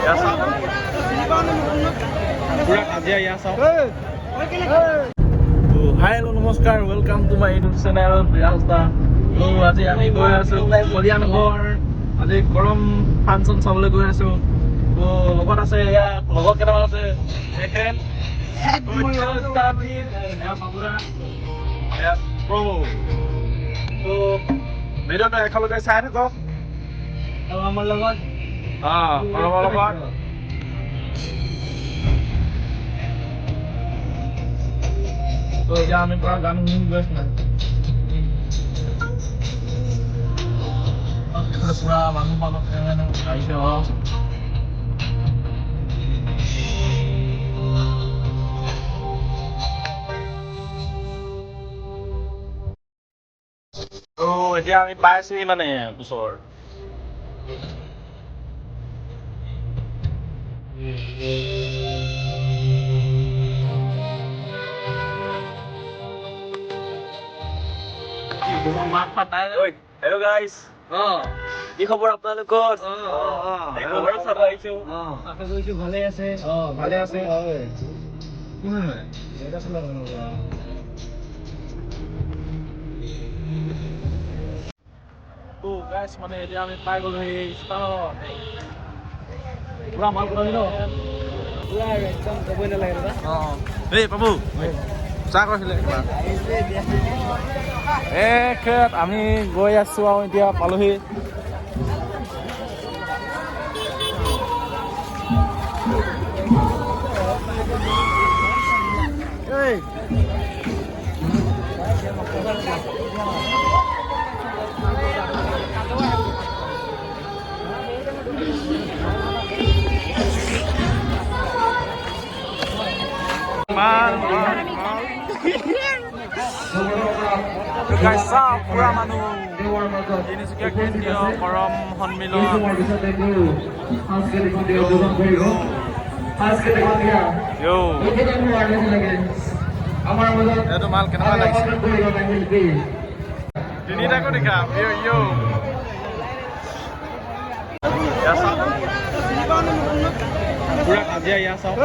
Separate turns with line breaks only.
Ya sao? Kurang aja ya sao? Hai lo namaskar, welcome to my YouTube channel Priasta. আজি আমি গৈ আছো কলিয়ানগৰ আজি গৰম ফাংচন চাবলৈ গৈ আছো লগত আছে লগত কেইটামান আছে এখেন ভিডিঅ'টো একেলগে চাই থাকক আমাৰ লগত এতিয়া আমি পৰা গান শুনি গৈ আছো পুৰা মানুহ আহিছে এতিয়া আমি পাইছোহি মানে ওচৰ Hello guys. কি খবৰ আপোনালোকৰ? খবৰ চাব আহিছো। আশা কৰিছো ভালে আছে। ভালে আছে। গাইছ মানে এতিয়া আমি পাই গ'লো এই স্থানত। পুৰা মাল কৰি ন? পুৰা একদম ক'বই নালাগে দাদা। এই বাবু চাহ কৈছিলে কিবা আমি গৈ আছো আৰু এতিয়া পালোহি guys, pura manu তিনিচুকীয়া কেন্দ্ৰীয় কৰম সন্মিলন এইটো মাল কেনেকুৱা লাগিছে তিনিটাকো দেখাম পুৰা কাজিয়া ইয়া চাওক